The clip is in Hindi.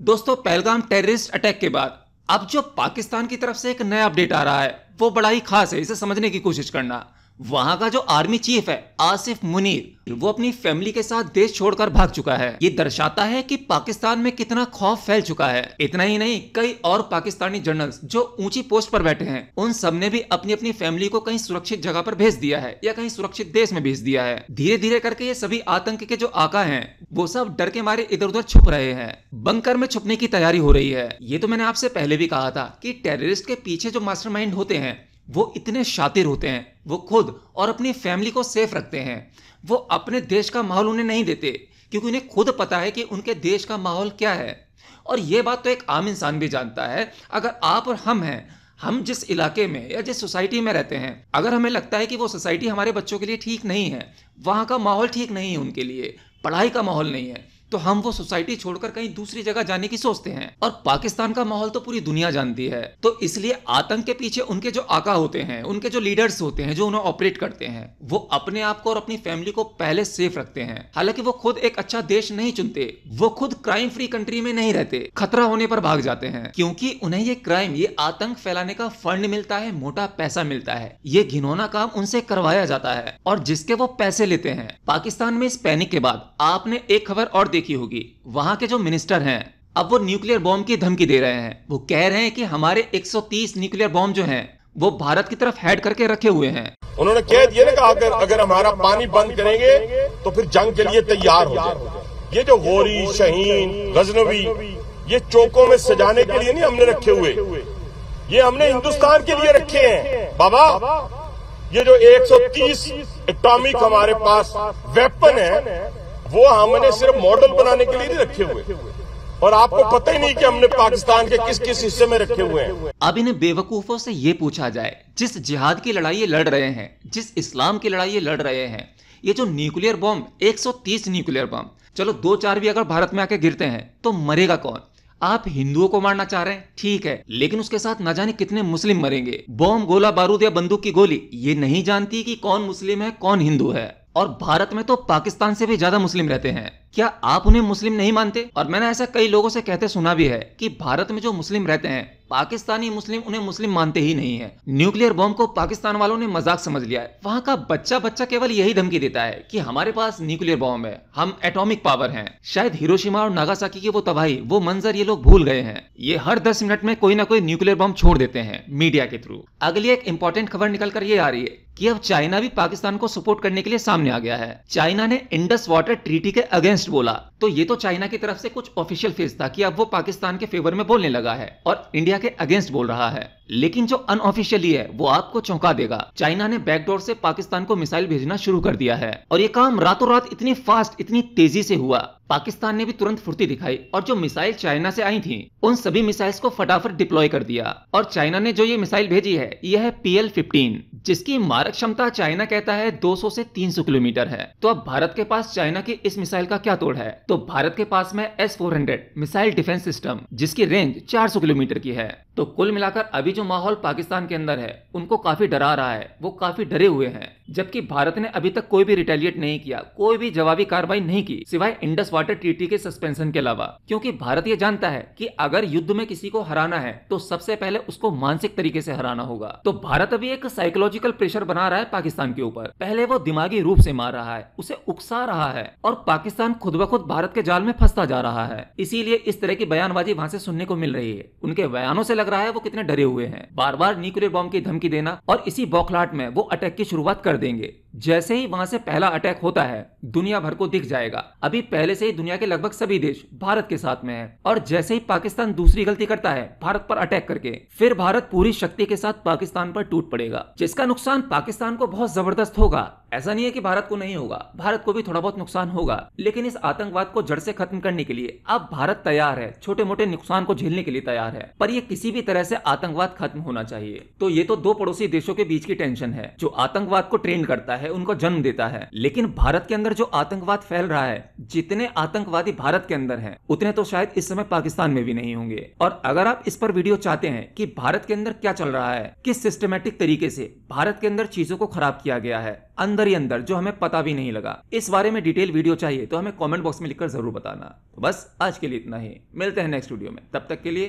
दोस्तों, पहलगाम टेररिस्ट अटैक के बाद अब जो पाकिस्तान की तरफ से एक नया अपडेट आ रहा है वो बड़ा ही खास है। इसे समझने की कोशिश करना। वहां का जो आर्मी चीफ है आसिफ मुनीर, वो अपनी फैमिली के साथ देश छोड़कर भाग चुका है। ये दर्शाता है कि पाकिस्तान में कितना खौफ फैल चुका है। इतना ही नहीं, कई और पाकिस्तानी जनरल्स जो ऊंची पोस्ट पर बैठे हैं उन सब ने भी अपनी अपनी फैमिली को कहीं सुरक्षित जगह पर भेज दिया है या कहीं सुरक्षित देश में भेज दिया है। धीरे धीरे करके ये सभी आतंक के जो आका हैं वो सब डर के मारे इधर उधर छुप रहे हैं। बंकर में छुपने की तैयारी हो रही है। ये तो मैंने आपसे पहले भी कहा था कि टेररिस्ट के पीछे जो मास्टरमाइंड होते हैं वो इतने शातिर होते हैं। वो खुद और अपनी फैमिली को सेफ रखते हैं। वो अपने देश का माहौल उन्हें नहीं देते क्योंकि उन्हें खुद पता है कि उनके देश का माहौल क्या है। और ये बात तो एक आम इंसान भी जानता है। अगर आप और हम हैं, हम जिस इलाके में या जिस सोसाइटी में रहते हैं, अगर हमें लगता है कि वो सोसाइटी हमारे बच्चों के लिए ठीक नहीं है, वहाँ का माहौल ठीक नहीं है, उनके लिए पढ़ाई का माहौल नहीं है, तो हम वो सोसाइटी छोड़कर कहीं दूसरी जगह जाने की सोचते हैं। और पाकिस्तान का माहौल तो पूरी दुनिया जानती है। तो इसलिए आतंक के पीछे उनके जो आका होते हैं, उनके जो लीडर्स होते हैं, जो उन्हें ऑपरेट करते हैं, वो अपने आप को और अपनी फैमिली को पहले सेफ रखते हैं। हालांकि वो खुद एक अच्छा देश नहीं चुनते, वो खुद क्राइम फ्री कंट्री में नहीं रहते, खतरा होने पर भाग जाते हैं क्योंकि उन्हें ये क्राइम, ये आतंक फैलाने का फंड मिलता है, मोटा पैसा मिलता है। ये घिनौना काम उनसे करवाया जाता है और जिसके वो पैसे लेते हैं। पाकिस्तान में इस पैनिक के बाद आपने एक खबर और देखी होगी। वहां के जो मिनिस्टर हैं अब वो न्यूक्लियर बॉम्ब की धमकी दे रहे हैं। वो कह रहे हैं कि हमारे 130 न्यूक्लियर बॉम्ब जो हैं वो भारत की तरफ हेड करके रखे हुए हैं। उन्होंने कह दिया ना कि अगर हमारा पानी बंद करेंगे तो फिर जंग के लिए तैयार हो जाए। ये जो गोरी, शाहीन, गजनवी, ये चौकों में सजाने के लिए नहीं हमने रखे हुए, ये हमने हिंदुस्तान के लिए रखे हैं बाबा। ये जो 130 एटॉमिक हमारे पास वेपन है वो हमने सिर्फ मॉडल बनाने के लिए नहीं रखे हुए। और आपको पता ही नहीं कि हमने पाकिस्तान के किस किस हिस्से में रखे हुए हैं। अब इन बेवकूफों से ये पूछा जाए, जिस जिहाद की लड़ाई ये लड़ रहे हैं, जिस इस्लाम की लड़ाई ये लड़ रहे हैं, ये जो न्यूक्लियर बॉम्ब 130 न्यूक्लियर बॉम्ब, चलो 2-4 भी अगर भारत में आके गिरते हैं तो मरेगा कौन? आप हिंदुओं को मारना चाह रहे हैं, ठीक है, लेकिन उसके साथ न जाने कितने मुस्लिम मरेंगे। बॉम्ब, गोला बारूद या बंदूक की गोली ये नहीं जानती कि कौन मुस्लिम है कौन हिंदू है। और भारत में तो पाकिस्तान से भी ज्यादा मुस्लिम रहते हैं। क्या आप उन्हें मुस्लिम नहीं मानते? और मैंने ऐसा कई लोगों से कहते सुना भी है कि भारत में जो मुस्लिम रहते हैं, पाकिस्तानी मुस्लिम उन्हें मुस्लिम मानते ही नहीं है। न्यूक्लियर बॉम्ब को पाकिस्तान वालों ने मजाक समझ लिया है। वहां का बच्चा बच्चा केवल यही धमकी देता है कि हमारे पास न्यूक्लियर बॉम्ब है, हम एटॉमिक पावर हैं। शायद हिरोशिमा और नागासाकी की वो तबाही, वो मंजर ये लोग भूल गए हैं। ये हर 10 मिनट में कोई ना कोई न्यूक्लियर बॉम्ब छोड़ देते हैं मीडिया के थ्रू। अगली एक इंपॉर्टेंट खबर निकल कर ये आ रही है कि अब चाइना भी पाकिस्तान को सपोर्ट करने के लिए सामने आ गया है। चाइना ने इंडस वाटर ट्रीटी के अगेंस्ट बोला। तो ये तो चाइना की तरफ से कुछ ऑफिशियल फेस था कि अब वो पाकिस्तान के फेवर में बोलने लगा है और इंडिया के अगेंस्ट बोल रहा है। लेकिन जो अनऑफिशियली है वो आपको चौंका देगा। चाइना ने बैकडोर से पाकिस्तान को मिसाइल भेजना शुरू कर दिया है और ये काम रातों रात इतनी फास्ट, इतनी तेजी से हुआ। पाकिस्तान ने भी तुरंत फुर्ती दिखाई और जो मिसाइल चाइना से आई थी उन सभी मिसाइल्स को फटाफट डिप्लॉय कर दिया। और चाइना ने जो ये मिसाइल भेजी है यह है PL-15, जिसकी मारक क्षमता चाइना कहता है 200 से 300 किलोमीटर है। तो अब भारत के पास चाइना की इस मिसाइल का क्या तोड़ है? तो भारत के पास में S-400 मिसाइल डिफेंस सिस्टम, जिसकी रेंज 400 किलोमीटर की है। तो कुल मिलाकर अभी जो माहौल पाकिस्तान के अंदर है उनको काफी डरा रहा है, वो काफी डरे हुए हैं। जबकि भारत ने अभी तक कोई भी रिटेलिएट नहीं किया, कोई भी जवाबी कार्रवाई नहीं की, सिवाय इंडस वाटर ट्रीटी के सस्पेंशन के अलावा। क्योंकि भारत ये जानता है कि अगर युद्ध में किसी को हराना है तो सबसे पहले उसको मानसिक तरीके से हराना होगा। तो भारत अभी एक साइकोलॉजिकल प्रेशर बना रहा है पाकिस्तान के ऊपर। पहले वो दिमागी रूप से मार रहा है, उसे उकसा रहा है और पाकिस्तान खुद ब खुद भारत के जाल में फंसता जा रहा है। इसीलिए इस तरह की बयानबाजी वहां से सुनने को मिल रही है। उनके बयानों से लग रहा है वो कितने डरे हुए हैं। बार बार न्यूक्लियर बॉम्ब की धमकी देना और इसी बौखलाहट में वो अटैक की शुरुआत कर देंगे। जैसे ही वहां से पहला अटैक होता है दुनिया भर को दिख जाएगा। अभी पहले से ही दुनिया के लगभग सभी देश भारत के साथ में है और जैसे ही पाकिस्तान दूसरी गलती करता है भारत पर अटैक करके, फिर भारत पूरी शक्ति के साथ पाकिस्तान पर टूट पड़ेगा, जिसका नुकसान पाकिस्तान को बहुत जबरदस्त होगा। ऐसा नहीं है कि भारत को नहीं होगा, भारत को भी थोड़ा बहुत नुकसान होगा। लेकिन इस आतंकवाद को जड़ से खत्म करने के लिए अब भारत तैयार है, छोटे मोटे नुकसान को झेलने के लिए तैयार है। पर ये किसी भी तरह से आतंकवाद खत्म होना चाहिए। तो ये तो दो पड़ोसी देशों के बीच की टेंशन है। जो आतंकवाद को ट्रेन करता है, उनको जन्म देता है। लेकिन भारत के अंदर जो आतंकवाद फैल रहा है, जितने आतंकवादी भारत के अंदर हैं, उतने तो शायद इस समय पाकिस्तान में भी नहीं होंगे। और अगर आप इस पर वीडियो चाहते हैं कि भारत के अंदर क्या चल रहा है, किस सिस्टमेटिक तरीके से भारत के अंदर चीजों को खराब किया गया है अंदर ही अंदर, जो हमें पता भी नहीं लगा, इस बारे में डिटेल वीडियो चाहिए तो हमें कमेंट बॉक्स में लिखकर जरूर बताना। तो बस आज के लिए इतना ही, मिलते हैं नेक्स्ट वीडियो में, तब तक के लिए